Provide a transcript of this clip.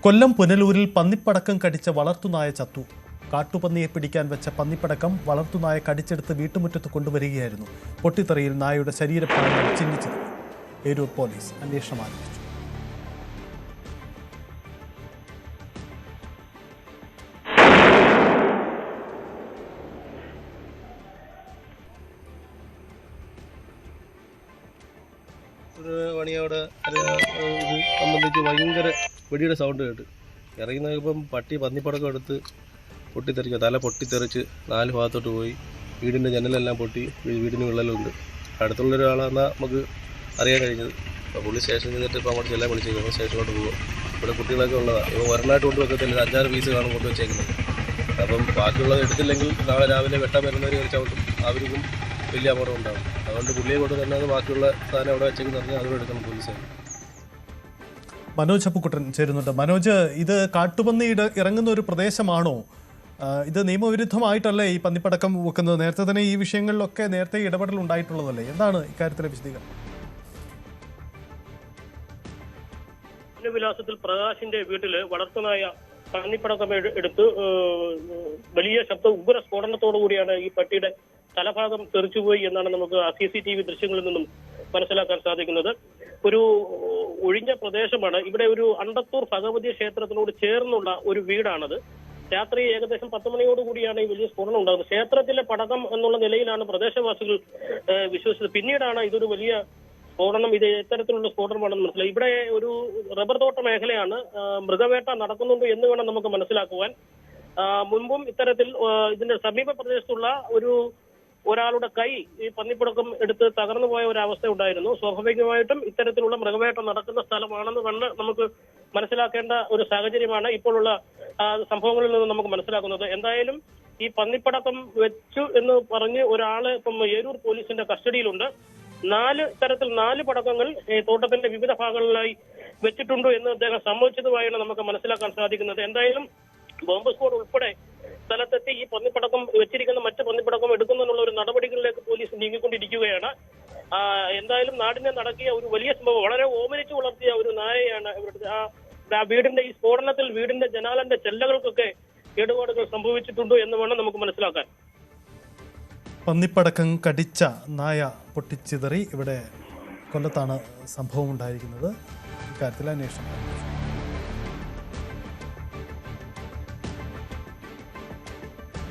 കൊല്ലം പുനലൂരിൽ പന്നിപ്പടക്കം കടിച്ച വളർത്തുനായ ചത്തു. കാട്ടുപന്നിയെ പിടിക്കാൻ വെച്ച പന്നിപ്പടക്കം വളർത്തുനായ കടിച്ചെടുത്ത് വീട്ടുമുറ്റത്ത് കൊണ്ടുവരികയായിരുന്നു. പൊട്ടിത്തെറിയിൽ നായയുടെ ശരീരഭാഗങ്ങൾ ചിഹ്നിച്ചത്. ഏരൂർ പോലീസ് അന്വേഷണം ആരംഭിച്ചു. ഒരു മണിയോടെ ഇത് സംബന്ധിച്ച് ഭയങ്കര വെടിയുടെ സൗണ്ട് കേട്ട് ഇറങ്ങി നോക്കിയപ്പം പന്നിപ്പടക്കം എടുത്ത് പൊട്ടിത്തെറിക്കുക. തല പൊട്ടിത്തെറിച്ച് 4 ഭാഗത്തോട്ട് പോയി. വീടിൻ്റെ ജനലെല്ലാം പൊട്ടി, വീടിന് വിള്ളലുണ്ട്. അടുത്തുള്ള ഒരാളാണെന്നാൽ നമുക്ക് അറിയാൻ കഴിഞ്ഞത്. അപ്പോൾ പുള്ളി സ്റ്റേഷനിൽ നിന്നിട്ട് ഇപ്പോൾ അങ്ങോട്ട് ചെല്ലാൻ വിളിച്ചേക്കുന്നത്. സ്റ്റേഷനിലോട്ട് പോകുക. ഇവിടെ കുട്ടികളൊക്കെ ഉള്ളതാണ്. ഇപ്പോൾ ഒരെണ്ണമായിട്ട് കൊണ്ട് വെക്കത്തില്ല, 5-6 പീസ് കാണും കൊണ്ട് വെച്ചേക്കുന്നത്. അപ്പം ബാക്കിയുള്ളത് എടുത്തില്ലെങ്കിൽ നാളെ രാവിലെ വെട്ടാൻ വരുന്നവർ കളിച്ചവിട്ടും അവർക്കും വലിയ അപകടം ഉണ്ടാകും. അതുകൊണ്ട് പുള്ളിയെ കൊണ്ട് തന്നെ ബാക്കിയുള്ള സാധനം അവിടെ വെച്ചേക്കെന്ന് പറഞ്ഞാൽ അതുകൂടെ എടുക്കണം പോലീസ്. മനോജ് അപ്പുക്കുട്ടൻ ചേരുന്നുണ്ട്. മനോജ്, ഇത് കാട്ടുപന്നി ഇറങ്ങുന്ന ഒരു പ്രദേശമാണോ? ഇത് നിയമവിരുദ്ധമായിട്ടല്ലേ ഈ പന്നിപ്പടക്കം വെക്കുന്നത്? നേരത്തെ തന്നെ ഈ വിഷയങ്ങളിലൊക്കെ നേരത്തെ ഇടപെടൽ ഉണ്ടായിട്ടുള്ളതല്ലേ? എന്താണ് ഇക്കാര്യത്തിലെ വിശദീകരണം? വിലാസത്തിൽ പ്രകാശിന്റെ വീട്ടില് വളർത്തുനായ പന്നിപ്പടക്കം എടുത്ത് വലിയ ഉഗ്ര സ്ഫോടനത്തോടു കൂടിയാണ് ഈ പട്ടിയുടെ തലഭാഗം തെറിച്ചുപോയി എന്നാണ് നമുക്ക് CCTV ദൃശ്യങ്ങളിൽ നിന്നും മനസ്സിലാക്കാൻ സാധിക്കുന്നത്. ഒരു ഒഴിഞ്ഞ പ്രദേശമാണ്. ഇവിടെ ഒരു അണ്ടത്തൂർ ഭഗവതി ക്ഷേത്രത്തിനോട് ചേർന്നുള്ള ഒരു വീടാണത്. രാത്രി ഏകദേശം 10 മണിയോടുകൂടിയാണ് ഈ വലിയ സ്ഫോടനം ഉണ്ടാകുന്നത്. ക്ഷേത്രത്തിലെ പടക്കം എന്നുള്ള നിലയിലാണ് പ്രദേശവാസികൾ വിശ്വസിച്ചത്. പിന്നീടാണ് ഇതൊരു വലിയ സ്ഫോടനം, ഇത് ഇത്തരത്തിലുള്ള സ്ഫോടനമാണെന്ന് മനസ്സിലായി. ഇവിടെ ഒരു റബ്ബർ തോട്ട മേഖലയാണ്. മൃഗവേട്ട നടക്കുന്നുണ്ട് എന്ന് വേണം നമുക്ക് മനസ്സിലാക്കുവാൻ. മുൻപും ഇത്തരത്തിൽ ഇതിന്റെ സമീപ പ്രദേശത്തുള്ള ഒരാളുടെ കൈ ഈ പന്നിപ്പടക്കം എടുത്ത് തകർന്നു പോയ ഒരു അവസ്ഥ ഉണ്ടായിരുന്നു. സ്വാഭാവികമായിട്ടും ഇത്തരത്തിലുള്ള മൃഗവേട്ട നടക്കുന്ന സ്ഥലമാണെന്ന് കണ്ട് നമുക്ക് മനസ്സിലാക്കേണ്ട ഒരു സാഹചര്യമാണ് ഇപ്പോഴുള്ള സംഭവങ്ങളിൽ നിന്ന് നമുക്ക് മനസ്സിലാക്കുന്നത്. എന്തായാലും ഈ പന്നിപ്പടക്കം വെച്ചു എന്ന് പറഞ്ഞ് ഒരാള് ഇപ്പം ഏരൂർ പോലീസിന്റെ കസ്റ്റഡിയിലുണ്ട്. 4 പടക്കങ്ങൾ തോട്ടത്തിന്റെ വിവിധ ഭാഗങ്ങളിലായി വെച്ചിട്ടുണ്ട് എന്ന് അദ്ദേഹം സമ്മതിച്ചതുമായാണ് നമുക്ക് മനസ്സിലാക്കാൻ സാധിക്കുന്നത്. എന്തായാലും ബോംബ് സ്ക്വാഡ് ഉൾപ്പെടെ സ്ഥലത്തെത്തി ഈ പന്നിപ്പടക്കം വെച്ചിരിക്കുന്ന മറ്റ് പന്നിപ്പടക്കം എടുക്കുന്നതിനുള്ള ഒരു നടപടികളിലേക്ക് പോലീസ് നീങ്ങിക്കൊണ്ടിരിക്കുകയാണ്. എന്തായാലും നാടിനെ നടക്കിയ ഒരു വലിയ സംഭവം, വളരെ ഓമനിച്ചു വളർത്തിയ ഒരു നായയാണ് ഇവിടുത്തെ. ആ വീടിന്റെ ഈ സ്ഫോടനത്തിൽ വീടിന്റെ ജനാലന്റെ ചെല്ലകൾക്കൊക്കെ കേടുപാടുകൾ സംഭവിച്ചിട്ടുണ്ട് എന്ന് വേണം നമുക്ക് മനസ്സിലാക്കാൻ. പന്നിപ്പടക്കം കടിച്ച നായ പൊട്ടിച്ചിതറി. ഇവിടെ കൊല്ലത്താണ് സംഭവം ഉണ്ടായിരിക്കുന്നത്. ഇക്കാര്യത്തിൽ അന്വേഷണം.